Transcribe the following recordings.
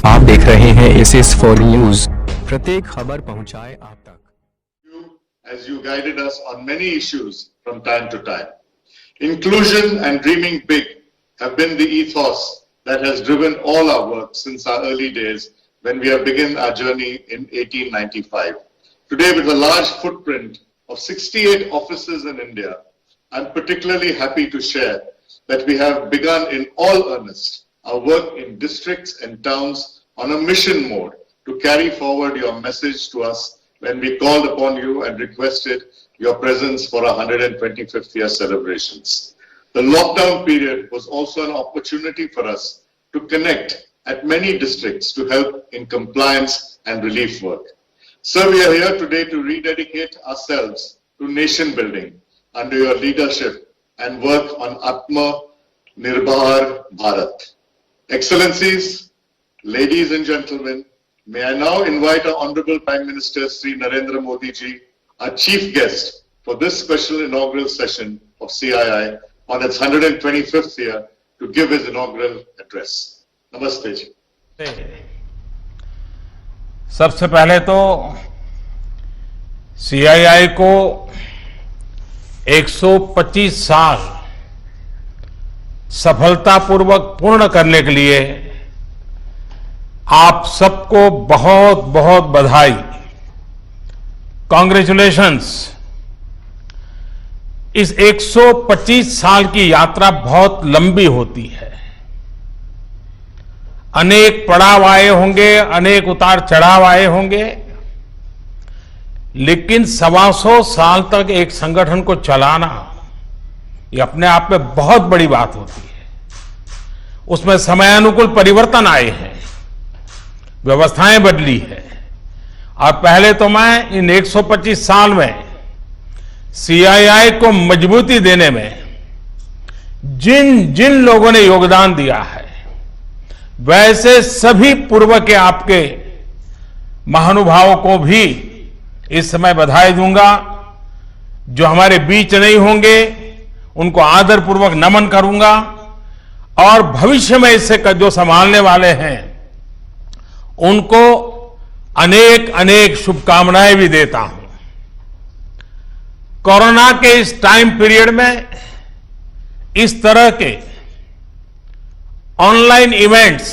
आप देख रहे हैं SS4 न्यूज। प्रत्येक खबर पहुंचाए आप तक। As you guided us on many issues from time to time. Inclusion and dreaming big have been the ethos that has driven all our work since our early days when we have begun our journey in 1895. Today, with a large footprint of 68 offices in India, I'm particularly happy to share that we have begun in all earnest our work in districts and towns on a mission mode to carry forward your message to us when we called upon you and requested your presence for our 125th year celebrations. The lockdown period was also an opportunity for us to connect at many districts to help in compliance and relief work. Sir, we are here today to rededicate ourselves to nation building under your leadership and work on Atma Nirbhar Bharat. Excellencies, ladies and gentlemen, may I now invite our Honorable Prime Minister Sri Narendra Modi ji, our chief guest for this special inaugural session of CII on its 125th year to give his inaugural address. Namaste ji. सबसे पहले तो CII को 125 साल सफलतापूर्वक पूर्ण करने के लिए आप सबको बहुत बहुत बधाई, कांग्रेचुलेशंस। इस 125 साल की यात्रा बहुत लंबी होती है। अनेक पड़ाव आए होंगे, अनेक उतार चढ़ाव आए होंगे, लेकिन 125 साल तक एक संगठन को चलाना ये अपने आप में बहुत बड़ी बात होती है। उसमें समयानुकूल परिवर्तन आए हैं, व्यवस्थाएं बदली है, और पहले तो मैं इन 125 साल में CII को मजबूती देने में जिन जिन लोगों ने योगदान दिया है, वैसे सभी पूर्व के आपके महानुभावों को भी इस समय बधाई दूंगा। जो हमारे बीच नहीं होंगे उनको आदरपूर्वक नमन करूंगा, और भविष्य में इससे जो संभालने वाले हैं उनको अनेक अनेक शुभकामनाएं भी देता हूं। कोरोना के इस टाइम पीरियड में इस तरह के ऑनलाइन इवेंट्स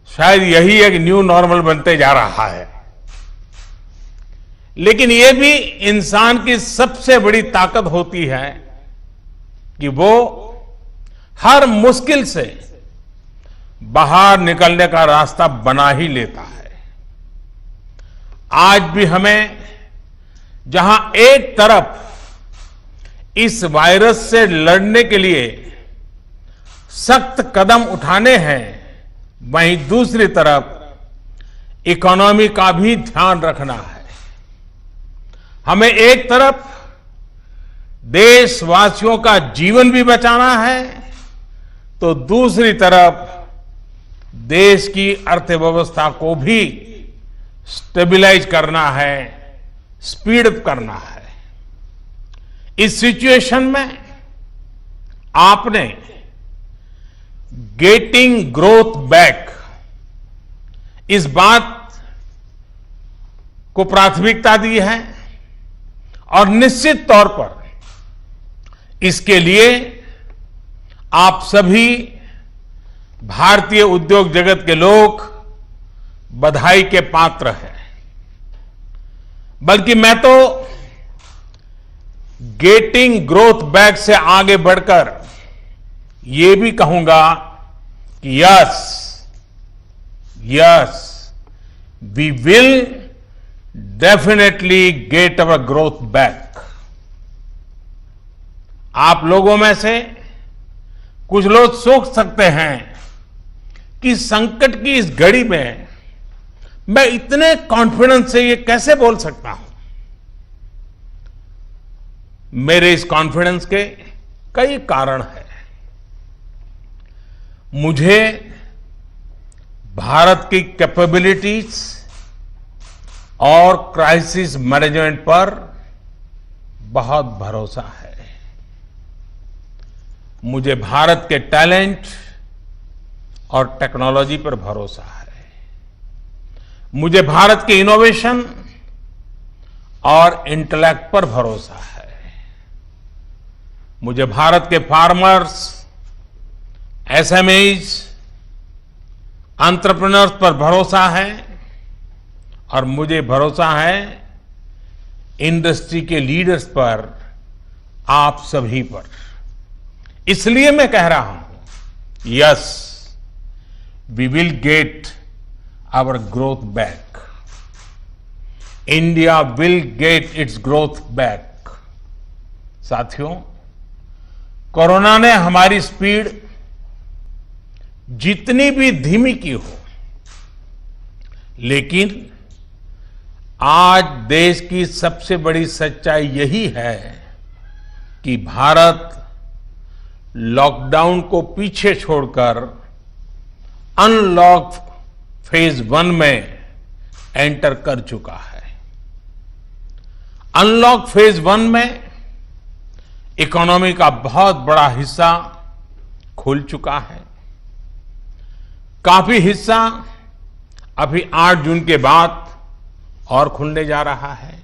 शायद यही एक न्यू नॉर्मल बनते जा रहा है, लेकिन ये भी इंसान की सबसे बड़ी ताकत होती है कि वो हर मुश्किल से बाहर निकलने का रास्ता बना ही लेता है। आज भी हमें जहां एक तरफ इस वायरस से लड़ने के लिए सख्त कदम उठाने हैं, वहीं दूसरी तरफ इकोनॉमी का भी ध्यान रखना है। हमें एक तरफ देशवासियों का जीवन भी बचाना है, तो दूसरी तरफ देश की अर्थव्यवस्था को भी स्टेबलाइज करना है, स्पीड अप करना है। इस सिचुएशन में आपने गेटिंग ग्रोथ बैक, इस बात को प्राथमिकता दी है, और निश्चित तौर पर इसके लिए आप सभी भारतीय उद्योग जगत के लोग बधाई के पात्र हैं। बल्कि मैं तो गेटिंग ग्रोथ बैक से आगे बढ़कर ये भी कहूंगा कि yes we will definitely get our growth back. आप लोगों में से कुछ लोग सोच सकते हैं कि संकट की इस घड़ी में मैं इतने कॉन्फिडेंस से ये कैसे बोल सकता हूं। मेरे इस कॉन्फिडेंस के कई कारण हैं। मुझे भारत की कैपेबिलिटीज और क्राइसिस मैनेजमेंट पर बहुत भरोसा है। मुझे भारत के टैलेंट और टेक्नोलॉजी पर भरोसा है। मुझे भारत के इनोवेशन और इंटेलेक्ट पर भरोसा है। मुझे भारत के फार्मर्स, एसएमईज, एंटरप्रेन्योर्स पर भरोसा है और मुझे भरोसा है इंडस्ट्री के लीडर्स पर, आप सभी पर। इसलिए मैं कह रहा हूं, yes, we will get our growth back. India will get its growth back. साथियों, कोरोना ने हमारी स्पीड जितनी भी धीमी की हो, लेकिन आज देश की सबसे बड़ी सच्चाई यही है कि भारत लॉकडाउन को पीछे छोड़कर अनलॉक फेज 1 में एंटर कर चुका है। अनलॉक फेज 1 में इकोनॉमी का बहुत बड़ा हिस्सा खुल चुका है। काफी हिस्सा अभी 8 जून के बाद और खुलने जा रहा है।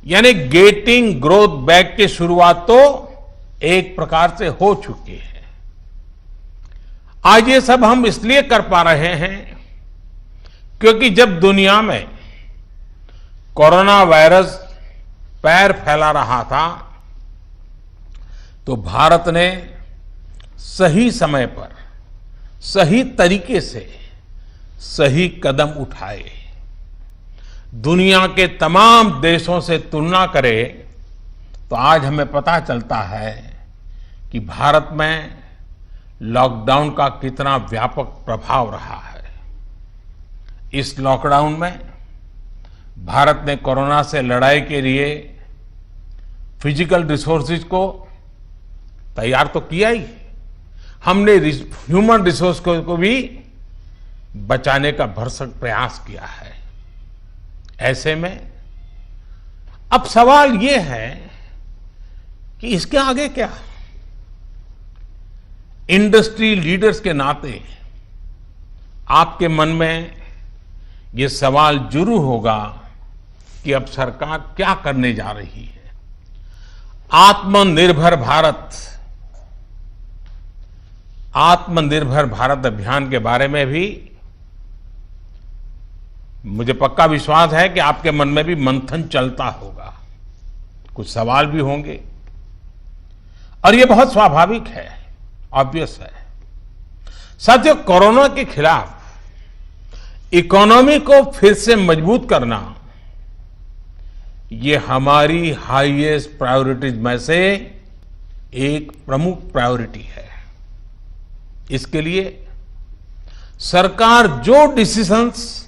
यानी गेटिंग ग्रोथ बैक की शुरुआत तो एक प्रकार से हो चुकी है। आज ये सब हम इसलिए कर पा रहे हैं क्योंकि जब दुनिया में कोरोना वायरस पैर फैला रहा था, तो भारत ने सही समय पर, सही तरीके से सही कदम उठाए। दुनिया के तमाम देशों से तुलना करें तो आज हमें पता चलता है कि भारत में लॉकडाउन का कितना व्यापक प्रभाव रहा है। इस लॉकडाउन में भारत ने कोरोना से लड़ाई के लिए फिजिकल रिसोर्सेज को तैयार तो किया ही, हमने ह्यूमन रिसोर्स को भी बचाने का भरसक प्रयास किया है। ऐसे में अब सवाल ये है कि इसके आगे क्या। इंडस्ट्री लीडर्स के नाते आपके मन में ये सवाल जरूर होगा कि अब सरकार क्या करने जा रही है। आत्मनिर्भर भारत अभियान के बारे में भी मुझे पक्का विश्वास है कि आपके मन में भी मंथन चलता होगा, कुछ सवाल भी होंगे, और ये बहुत स्वाभाविक है, ऑब्वियस है। साथियों, कोरोना के खिलाफ इकोनॉमी को फिर से मजबूत करना, ये हमारी हाईएस्ट प्रायोरिटीज में से एक प्रमुख प्रायोरिटी है। इसके लिए सरकार जो डिसीजंस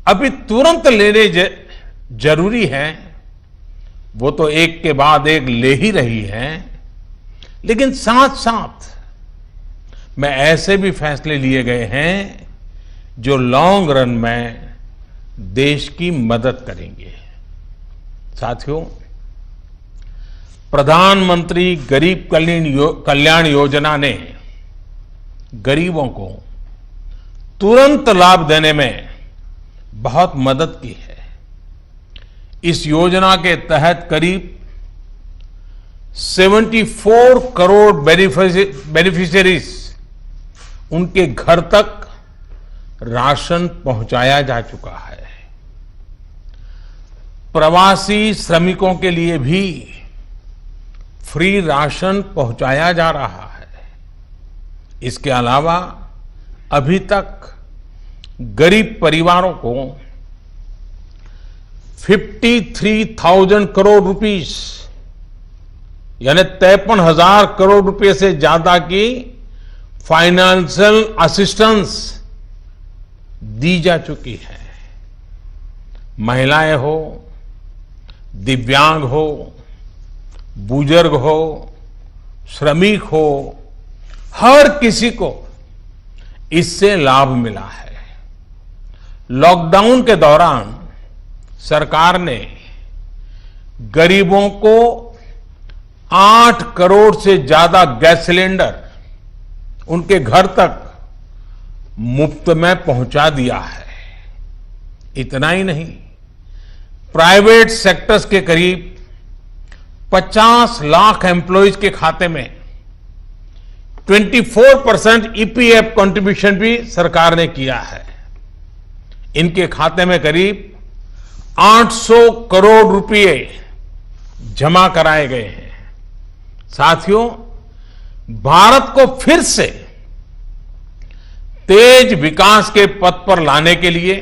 अभी तुरंत लेने जरूरी है, वो तो एक के बाद एक ले ही रही है, लेकिन साथ साथ में ऐसे भी फैसले लिए गए हैं जो लॉन्ग रन में देश की मदद करेंगे। साथियों, प्रधानमंत्री गरीब कल्याण योजना ने गरीबों को तुरंत लाभ देने में बहुत मदद की है। इस योजना के तहत करीब 74 करोड़ बेनिफिशियरीज, उनके घर तक राशन पहुंचाया जा चुका है। प्रवासी श्रमिकों के लिए भी फ्री राशन पहुंचाया जा रहा है। इसके अलावा अभी तक गरीब परिवारों को 53,000 करोड़ रुपीस, यानी 53,000 करोड़ रुपए से ज्यादा की फाइनेंशियल असिस्टेंस दी जा चुकी है। महिलाएं हो, दिव्यांग हो, बुजुर्ग हो, श्रमिक हो, हर किसी को इससे लाभ मिला है। लॉकडाउन के दौरान सरकार ने गरीबों को 8 करोड़ से ज्यादा गैस सिलेंडर उनके घर तक मुफ्त में पहुंचा दिया है। इतना ही नहीं, प्राइवेट सेक्टर्स के करीब 50 लाख एम्प्लॉइज के खाते में 24% ईपीएफ कंट्रीब्यूशन भी सरकार ने किया है। इनके खाते में करीब 800 करोड़ रुपए जमा कराए गए हैं। साथियों, भारत को फिर से तेज विकास के पथ पर लाने के लिए,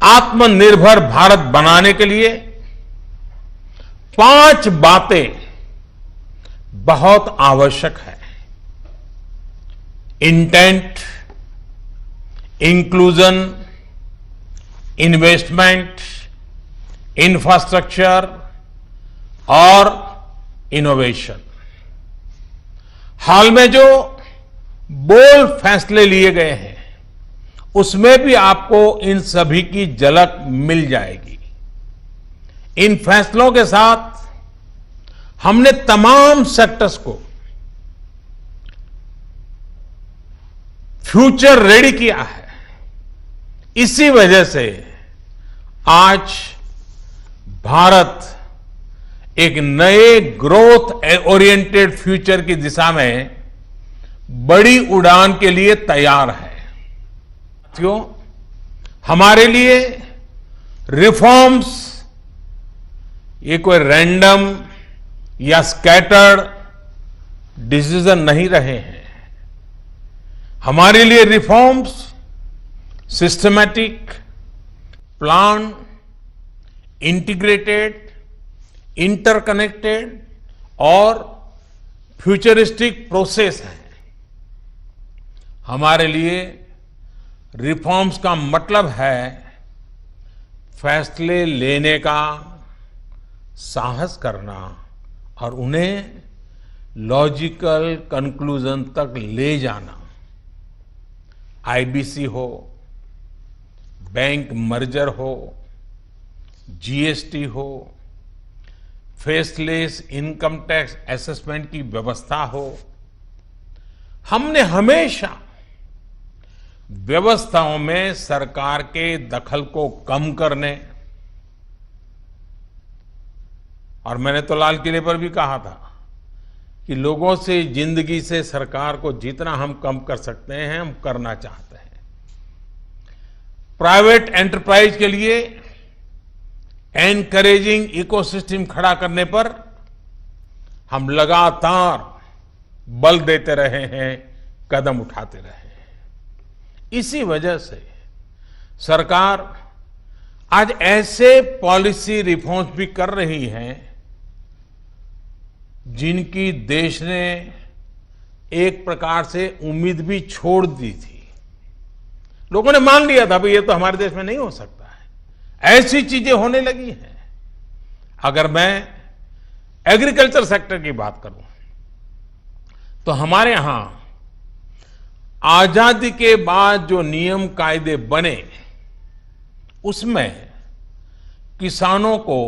आत्मनिर्भर भारत बनाने के लिए 5 बातें बहुत आवश्यक है। इंटेंट, इंक्लूजन, इन्वेस्टमेंट, इंफ्रास्ट्रक्चर और इनोवेशन। हाल में जो बोल्ड फैसले लिए गए हैं, उसमें भी आपको इन सभी की झलक मिल जाएगी। इन फैसलों के साथ हमने तमाम सेक्टर्स को फ्यूचर रेडी किया है। इसी वजह से आज भारत एक नए ग्रोथ ओरिएंटेड फ्यूचर की दिशा में बड़ी उड़ान के लिए तैयार है। साथियों, हमारे लिए रिफॉर्म्स ये कोई रैंडम या स्कैटर्ड डिसीजन नहीं रहे हैं। हमारे लिए reforms systematic, plan, integrated, interconnected और फ्यूचरिस्टिक प्रोसेस है। हमारे लिए रिफॉर्म्स का मतलब है फैसले लेने का साहस करना और उन्हें लॉजिकल कंक्लूजन तक ले जाना। आईबीसी हो, बैंक मर्जर हो, जीएसटी हो, फेसलेस इनकम टैक्स असेसमेंट की व्यवस्था हो, हमने हमेशा व्यवस्थाओं में सरकार के दखल को कम करने, और मैंने तो लाल किले पर भी कहा था कि लोगों से, जिंदगी से सरकार को जितना हम कम कर सकते हैं हम करना चाहते हैं। प्राइवेट एंटरप्राइज के लिए एनकरेजिंग इकोसिस्टम खड़ा करने पर हम लगातार बल देते रहे हैं, कदम उठाते रहे हैं। इसी वजह से सरकार आज ऐसे पॉलिसी रिफॉर्म्स भी कर रही है जिनकी देश ने एक प्रकार से उम्मीद भी छोड़ दी थी। लोगों ने मान लिया था भाई ये तो हमारे देश में नहीं हो सकता है, ऐसी चीजें होने लगी हैं। अगर मैं एग्रीकल्चर सेक्टर की बात करूं तो हमारे यहां आजादी के बाद जो नियम कायदे बने उसमें किसानों को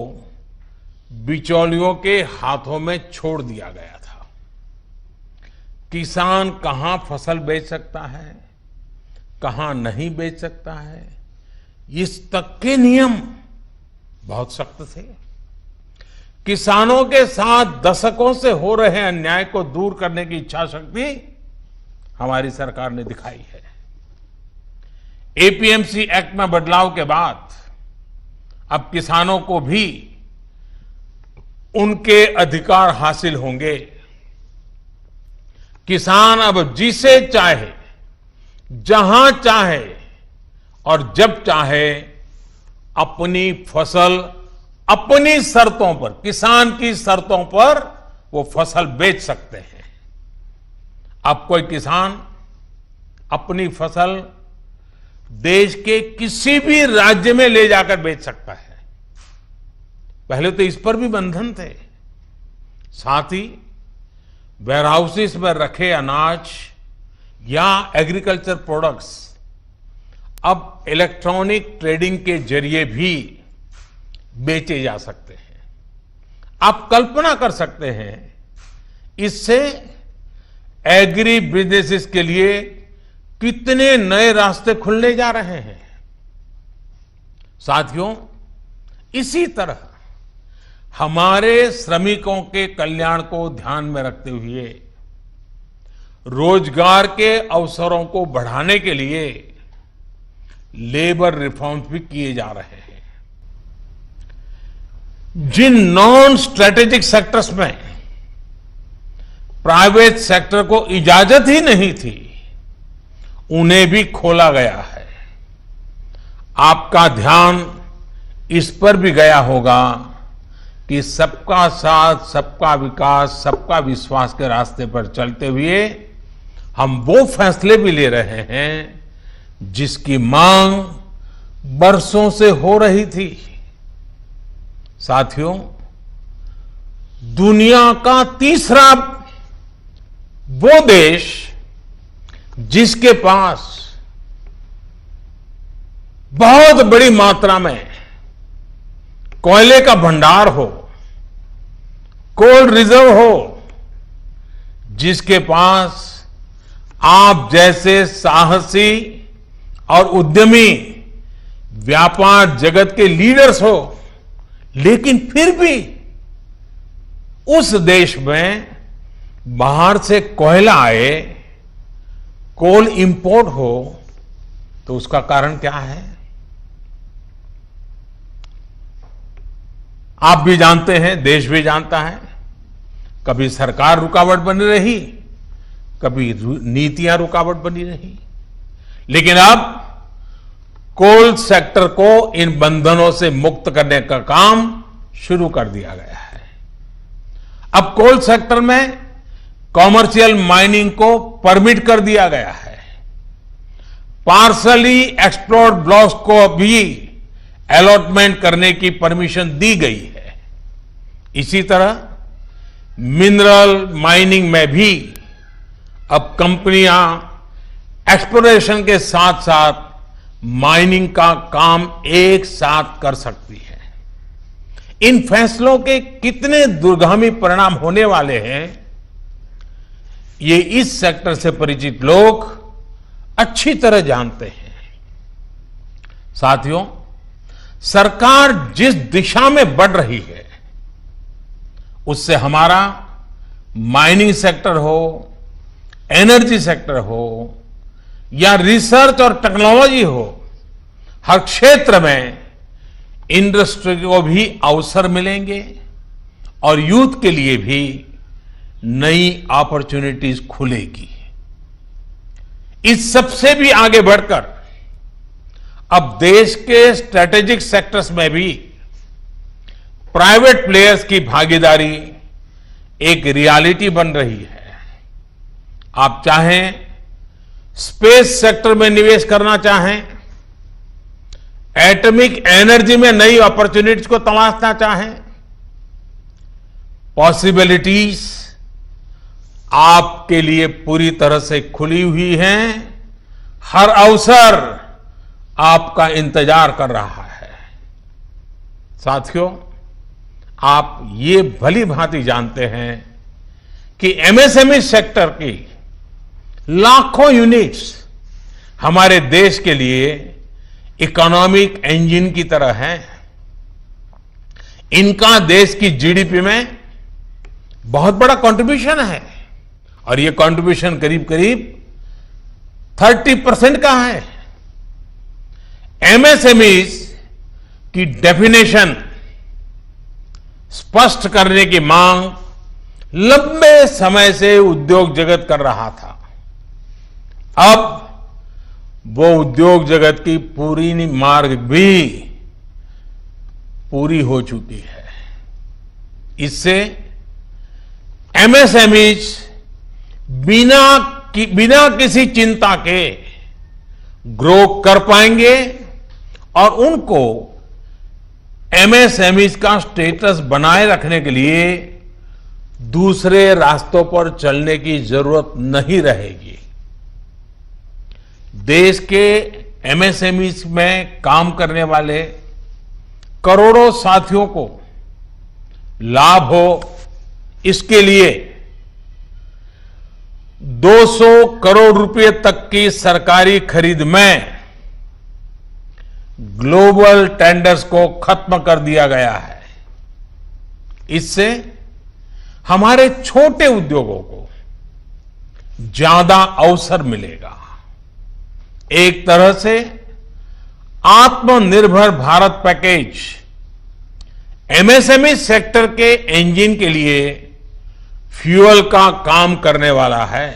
बिचौलियों के हाथों में छोड़ दिया गया था। किसान कहां फसल बेच सकता है, कहां नहीं बेच सकता है, इस तक के नियम बहुत सख्त थे। किसानों के साथ दशकों से हो रहे अन्याय को दूर करने की इच्छा शक्ति हमारी सरकार ने दिखाई है। एपीएमसी एक्ट में बदलाव के बाद अब किसानों को भी उनके अधिकार हासिल होंगे। किसान अब जिसे चाहे, जहां चाहे और जब चाहे अपनी फसल अपनी शर्तों पर, किसान की शर्तों पर वो फसल बेच सकते हैं। अब कोई किसान अपनी फसल देश के किसी भी राज्य में ले जाकर बेच सकता है। पहले तो इस पर भी बंधन थे। साथ ही वेयरहाउसेस में रखे अनाज या एग्रीकल्चर प्रोडक्ट्स अब इलेक्ट्रॉनिक ट्रेडिंग के जरिए भी बेचे जा सकते हैं। आप कल्पना कर सकते हैं इससे एग्री बिजनेसेस के लिए कितने नए रास्ते खुलने जा रहे हैं। साथियों, इसी तरह हमारे श्रमिकों के कल्याण को ध्यान में रखते हुए रोजगार के अवसरों को बढ़ाने के लिए लेबर रिफॉर्म्स भी किए जा रहे हैं। जिन नॉन स्ट्रेटेजिक सेक्टर्स में प्राइवेट सेक्टर को इजाजत ही नहीं थी, उन्हें भी खोला गया है। आपका ध्यान इस पर भी गया होगा कि सबका साथ, सबका विकास, सबका विश्वास के रास्ते पर चलते हुए हम वो फैसले भी ले रहे हैं जिसकी मांग बरसों से हो रही थी। साथियों, दुनिया का तीसरा वो देश जिसके पास बहुत बड़ी मात्रा में कोयले का भंडार हो, कोल रिजर्व हो, जिसके पास आप जैसे साहसी और उद्यमी व्यापार जगत के लीडर्स हो, लेकिन फिर भी उस देश में बाहर से कोयला आए, कोल इंपोर्ट हो, तो उसका कारण क्या है? आप भी जानते हैं, देश भी जानता है। कभी सरकार रुकावट बनी रही, कभी नीतियां रुकावट बनी रही, लेकिन अब कोल सेक्टर को इन बंधनों से मुक्त करने का काम शुरू कर दिया गया है। अब कोल सेक्टर में कॉमर्शियल माइनिंग को परमिट कर दिया गया है। पार्सली एक्सप्लोर्ड ब्लॉक्स को भी अलॉटमेंट करने की परमिशन दी गई है। इसी तरह मिनरल माइनिंग में भी अब कंपनियां एक्सप्लोरेशन के साथ साथ माइनिंग का काम एक साथ कर सकती है। इन फैसलों के कितने दूरगामी परिणाम होने वाले हैं, ये इस सेक्टर से परिचित लोग अच्छी तरह जानते हैं। साथियों, सरकार जिस दिशा में बढ़ रही है, उससे हमारा माइनिंग सेक्टर हो, एनर्जी सेक्टर हो या रिसर्च और टेक्नोलॉजी हो, हर क्षेत्र में इंडस्ट्री को भी अवसर मिलेंगे और यूथ के लिए भी नई अपॉर्चुनिटीज खुलेगी। इस सबसे भी आगे बढ़कर अब देश के स्ट्रेटेजिक सेक्टर्स में भी प्राइवेट प्लेयर्स की भागीदारी एक रियलिटी बन रही है। आप चाहें स्पेस सेक्टर में निवेश करना चाहें, एटॉमिक एनर्जी में नई अपॉर्चुनिटीज को तलाशना चाहें, पॉसिबिलिटीज आपके लिए पूरी तरह से खुली हुई हैं। हर अवसर आपका इंतजार कर रहा है। साथियों, आप ये भली भांति जानते हैं कि एमएसएमई सेक्टर की लाखों यूनिट्स हमारे देश के लिए इकोनॉमिक इंजन की तरह हैं। इनका देश की जीडीपी में बहुत बड़ा कंट्रीब्यूशन है और ये कंट्रीब्यूशन करीब करीब 30% का है। एमएसएमईज की डेफिनेशन स्पष्ट करने की मांग लंबे समय से उद्योग जगत कर रहा था। अब वो उद्योग जगत की पूरी मार्ग भी पूरी हो चुकी है। इससे एमएसएमईज बिना किसी चिंता के ग्रो कर पाएंगे और उनको एमएसएमईज का स्टेटस बनाए रखने के लिए दूसरे रास्तों पर चलने की जरूरत नहीं रहेगी। देश के एमएसएमईज में काम करने वाले करोड़ों साथियों को लाभ हो, इसके लिए 200 करोड़ रुपए तक की सरकारी खरीद में ग्लोबल टेंडर्स को खत्म कर दिया गया है। इससे हमारे छोटे उद्योगों को ज्यादा अवसर मिलेगा। एक तरह से आत्मनिर्भर भारत पैकेज एमएसएमई सेक्टर के इंजन के लिए फ्यूल का काम करने वाला है।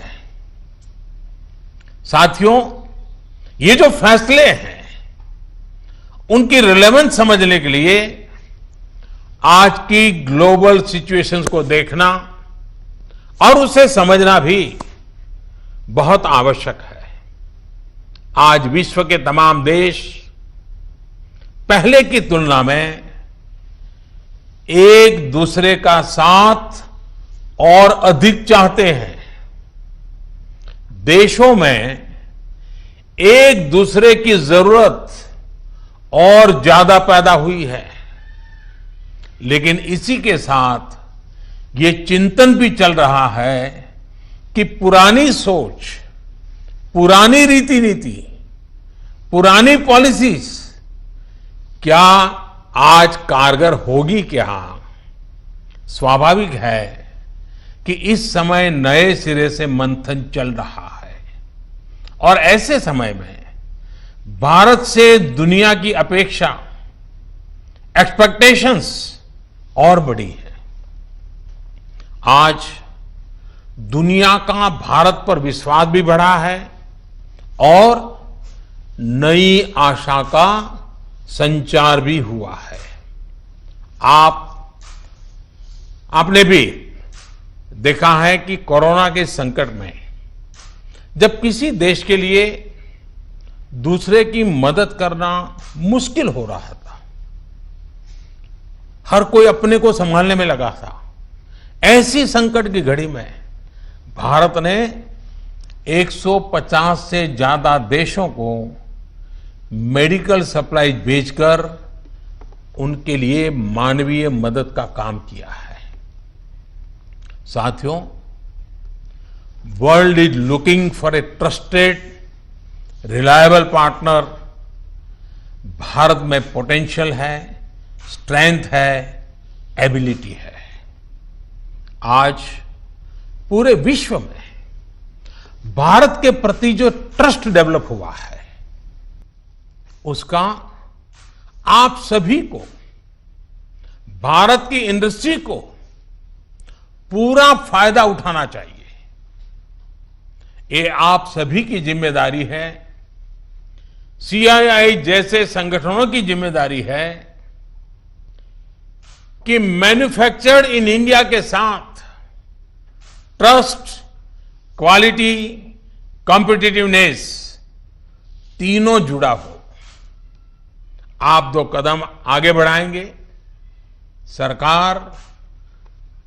साथियों, ये जो फैसले हैं उनकी रिलेवेंस समझने के लिए आज की ग्लोबल सिचुएशंस को देखना और उसे समझना भी बहुत आवश्यक है। आज विश्व के तमाम देश पहले की तुलना में एक दूसरे का साथ और अधिक चाहते हैं। देशों में एक दूसरे की जरूरत और ज्यादा पैदा हुई है, लेकिन इसी के साथ ये चिंतन भी चल रहा है कि पुरानी सोच, पुरानी रीति नीति, पुरानी पॉलिसीज क्या आज कारगर होगी क्या? स्वाभाविक है कि इस समय नए सिरे से मंथन चल रहा है और ऐसे समय में भारत से दुनिया की अपेक्षा, एक्सपेक्टेशंस और बड़ी है। आज दुनिया का भारत पर विश्वास भी बढ़ा है और नई आशा का संचार भी हुआ है। आपने भी देखा है कि कोरोना के संकट में जब किसी देश के लिए दूसरे की मदद करना मुश्किल हो रहा था, हर कोई अपने को संभालने में लगा था, ऐसी संकट की घड़ी में भारत ने 150 से ज्यादा देशों को मेडिकल सप्लाई भेजकर उनके लिए मानवीय मदद का काम किया है। साथियों, world is looking for a trusted reliable partner. Bharat में पोटेंशियल है, स्ट्रेंथ है, एबिलिटी है। आज पूरे विश्व में भारत के प्रति जो ट्रस्ट डेवलप हुआ है, उसका आप सभी को, भारत की इंडस्ट्री को पूरा फायदा उठाना चाहिए। ये आप सभी की जिम्मेदारी है, सीआईआई जैसे संगठनों की जिम्मेदारी है कि मैन्युफैक्चर्ड इन इंडिया के साथ ट्रस्ट, क्वालिटी, कॉम्पिटिटिवनेस तीनों जुड़ा हो। आप 2 कदम आगे बढ़ाएंगे, सरकार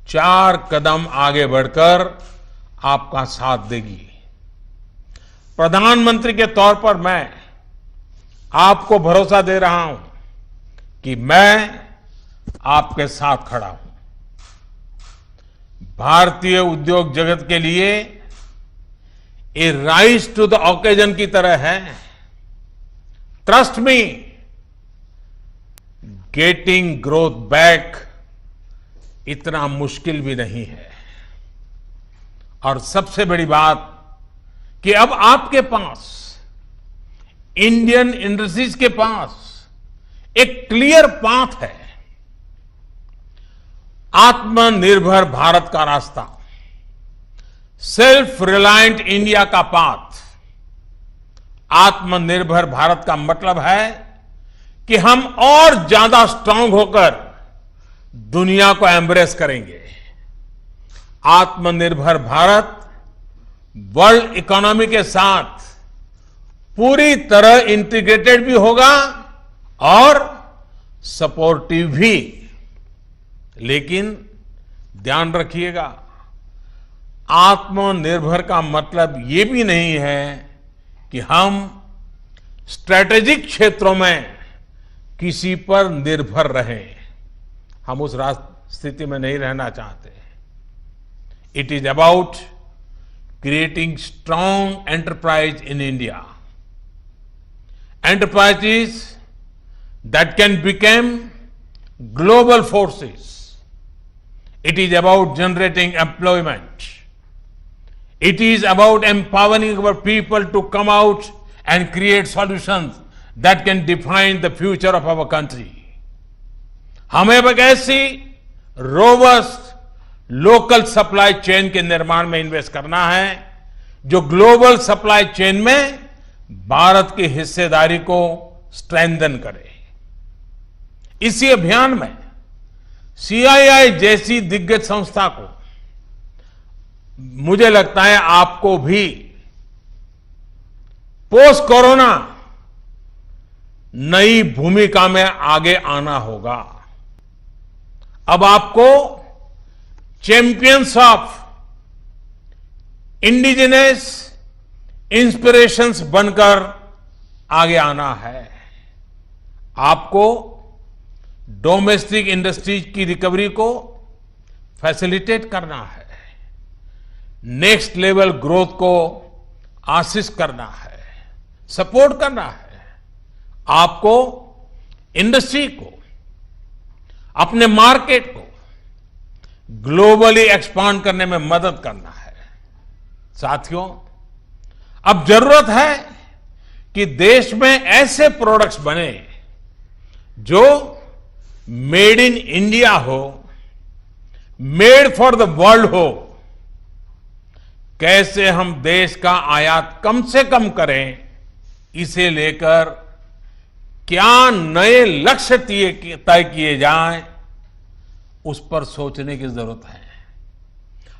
4 कदम आगे बढ़कर आपका साथ देगी। प्रधानमंत्री के तौर पर मैं आपको भरोसा दे रहा हूं कि मैं आपके साथ खड़ा हूं। भारतीय उद्योग जगत के लिए ये राइज टू द ओकेजन की तरह है। Trust me, getting growth back इतना मुश्किल भी नहीं है। और सबसे बड़ी बात कि अब आपके पास, इंडियन इंडस्ट्रीज के पास एक क्लियर पाथ है। आत्मनिर्भर भारत का रास्ता, सेल्फ रिलायंट इंडिया का पाथ। आत्मनिर्भर भारत का मतलब है कि हम और ज्यादा स्ट्रांग होकर दुनिया को एम्ब्रेस करेंगे। आत्मनिर्भर भारत वर्ल्ड इकोनॉमी के साथ पूरी तरह इंटीग्रेटेड भी होगा और सपोर्टिव भी। लेकिन ध्यान रखिएगा, आत्मनिर्भर का मतलब ये भी नहीं है कि हम स्ट्रैटेजिक क्षेत्रों में किसी पर निर्भर रहें। हम उस स्थिति में नहीं रहना चाहते। It is about creating strong enterprise in India. Enterprises that can become global forces. It is about generating employment. It is about empowering our people to come out and create solutions that can define the future of our country. हमें एक ऐसी robust local supply chain के निर्माण में invest करना है जो global supply chain में भारत की हिस्सेदारी को स्ट्रेंथन करे। इसी अभियान में सीआईआई जैसी दिग्गज संस्था को मुझे लगता है आपको भी पोस्ट कोरोना नई भूमिका में आगे आना होगा। अब आपको चैंपियंस ऑफ इंडिजिनस इंस्पिरेशंस बनकर आगे आना है। आपको डोमेस्टिक इंडस्ट्रीज की रिकवरी को फैसिलिटेट करना है, नेक्स्ट लेवल ग्रोथ को आसिस्ट करना है, सपोर्ट करना है। आपको इंडस्ट्री को, अपने मार्केट को ग्लोबली एक्सपांड करने में मदद करना है। साथियों, अब जरूरत है कि देश में ऐसे प्रोडक्ट्स बने जो मेड इन इंडिया हो, मेड फॉर द वर्ल्ड हो। कैसे हम देश का आयात कम से कम करें, इसे लेकर क्या नए लक्ष्य तय किए जाएं, उस पर सोचने की जरूरत है।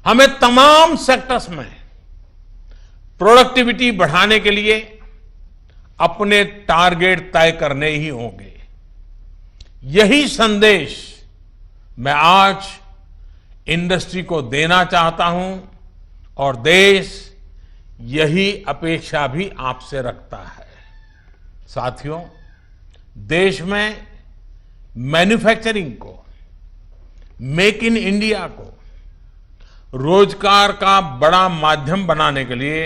हमें तमाम सेक्टर्स में प्रोडक्टिविटी बढ़ाने के लिए अपने टारगेट तय करने ही होंगे। यही संदेश मैं आज इंडस्ट्री को देना चाहता हूं और देश यही अपेक्षा भी आपसे रखता है। साथियों, देश में मैन्युफैक्चरिंग को, मेक इन इंडिया को रोजगार का बड़ा माध्यम बनाने के लिए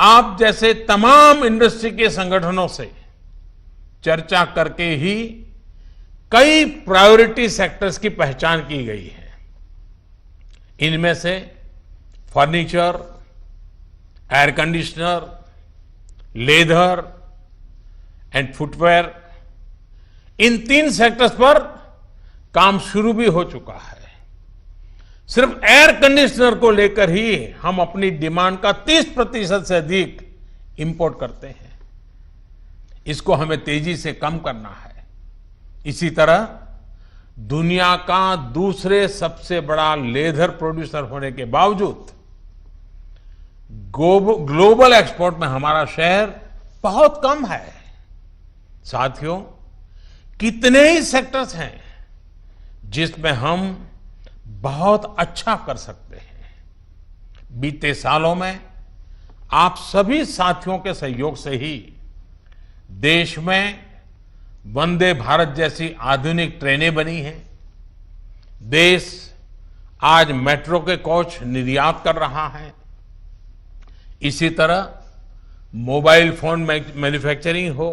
आप जैसे तमाम इंडस्ट्री के संगठनों से चर्चा करके ही कई प्रायोरिटी सेक्टर्स की पहचान की गई है। इनमें से furniture, air conditioner, leather and footwear, in 3 sectors पर काम शुरू भी हो चुका है। सिर्फ एयर कंडीशनर को लेकर ही हम अपनी डिमांड का 30% से अधिक इंपोर्ट करते हैं। इसको हमें तेजी से कम करना है। इसी तरह दुनिया का दूसरे सबसे बड़ा लेदर प्रोड्यूसर होने के बावजूद ग्लोबल एक्सपोर्ट में हमारा शेयर बहुत कम है। साथियों, कितने ही सेक्टर्स हैं जिसमें हम बहुत अच्छा कर सकते हैं। बीते सालों में आप सभी साथियों के सहयोग से ही देश में वंदे भारत जैसी आधुनिक ट्रेनें बनी हैं। देश आज मेट्रो के कोच निर्यात कर रहा है। इसी तरह मोबाइल फोन मैन्युफैक्चरिंग हो,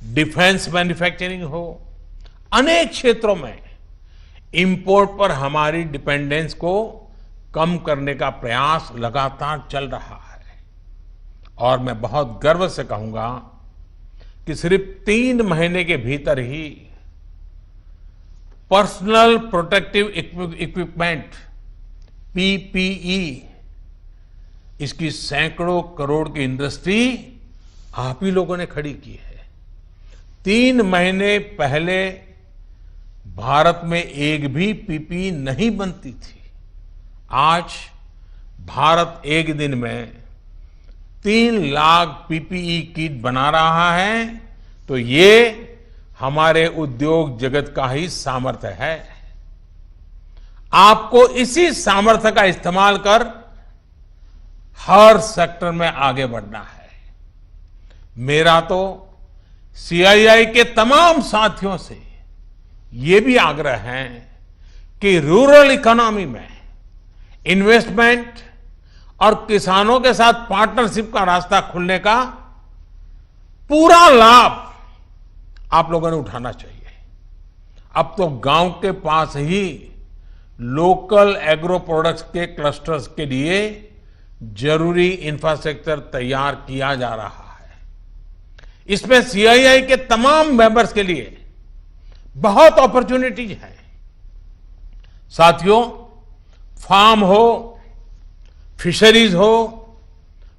डिफेंस मैन्युफैक्चरिंग हो, अनेक क्षेत्रों में इंपोर्ट पर हमारी डिपेंडेंस को कम करने का प्रयास लगातार चल रहा है। और मैं बहुत गर्व से कहूंगा कि सिर्फ 3 महीने के भीतर ही पर्सनल प्रोटेक्टिव इक्विपमेंट पीपीई, इसकी सैकड़ों करोड़ की इंडस्ट्री आप ही लोगों ने खड़ी की है। 3 महीने पहले भारत में एक भी पीपीई नहीं बनती थी। आज भारत एक दिन में 3 लाख पीपीई किट बना रहा है, तो ये हमारे उद्योग जगत का ही सामर्थ्य है। आपको इसी सामर्थ्य का इस्तेमाल कर हर सेक्टर में आगे बढ़ना है। मेरा तो सीआईआई के तमाम साथियों से ये भी आग्रह है कि रूरल इकोनॉमी में इन्वेस्टमेंट और किसानों के साथ पार्टनरशिप का रास्ता खुलने का पूरा लाभ आप लोगों ने उठाना चाहिए। अब तो गांव के पास ही लोकल एग्रो प्रोडक्ट्स के क्लस्टर्स के लिए जरूरी इंफ्रास्ट्रक्चर तैयार किया जा रहा है। इसमें सीआईआई के तमाम मेंबर्स के लिए बहुत अपॉर्चुनिटीज है। साथियों, फार्म हो, फिशरीज हो,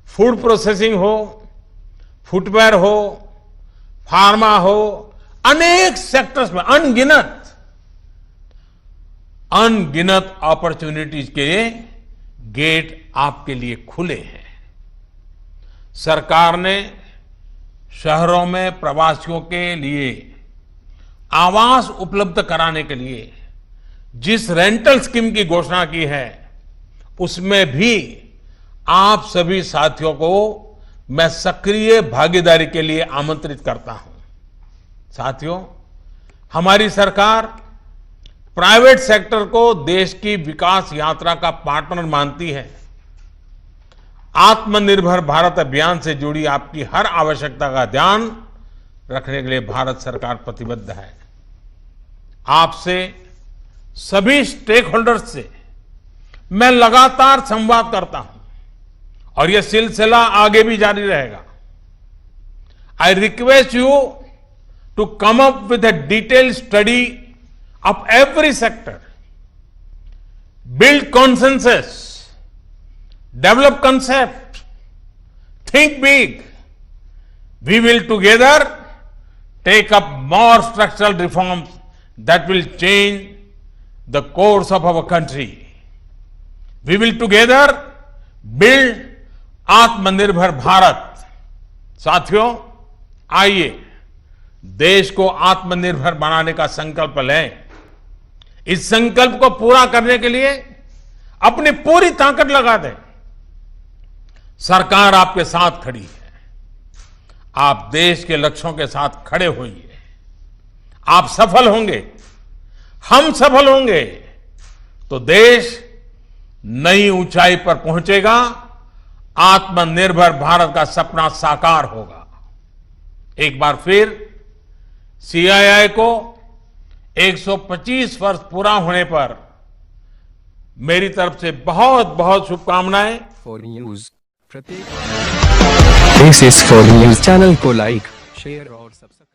फूड प्रोसेसिंग हो, फुटवेयर हो, फार्मा हो, अनेक सेक्टर्स में अनगिनत अपॉर्चुनिटीज के गेट आपके लिए खुले हैं। सरकार ने शहरों में प्रवासियों के लिए आवास उपलब्ध कराने के लिए जिस रेंटल स्कीम की घोषणा की है, उसमें भी आप सभी साथियों को मैं सक्रिय भागीदारी के लिए आमंत्रित करता हूं। साथियों, हमारी सरकार प्राइवेट सेक्टर को देश की विकास यात्रा का पार्टनर मानती है। आत्मनिर्भर भारत अभियान से जुड़ी आपकी हर आवश्यकता का ध्यान रखने के लिए भारत सरकार प्रतिबद्ध है। आपसे सभी स्टेक होल्डर्स से मैं लगातार संवाद करता हूं और यह सिलसिला आगे भी जारी रहेगा। I request you to come up with a detailed study of every sector, build consensus, develop concept, think big. We will together take up more structural reforms that will change the course of our country. We will together build आत्मनिर्भर भारत। साथियों, आइए देश को आत्मनिर्भर बनाने का संकल्प लें। इस संकल्प को पूरा करने के लिए अपनी पूरी ताकत लगा दें। सरकार आपके साथ खड़ी है। आप देश के लक्ष्यों के साथ खड़े होइए। आप सफल होंगे, हम सफल होंगे तो देश नई ऊंचाई पर पहुंचेगा, आत्मनिर्भर भारत का सपना साकार होगा। एक बार फिर सीआईआई को 125 वर्ष पूरा होने पर मेरी तरफ से बहुत बहुत शुभकामनाएं। फॉर न्यूज प्रत्येक this is for news channel को लाइक, शेयर और सब्सक्राइब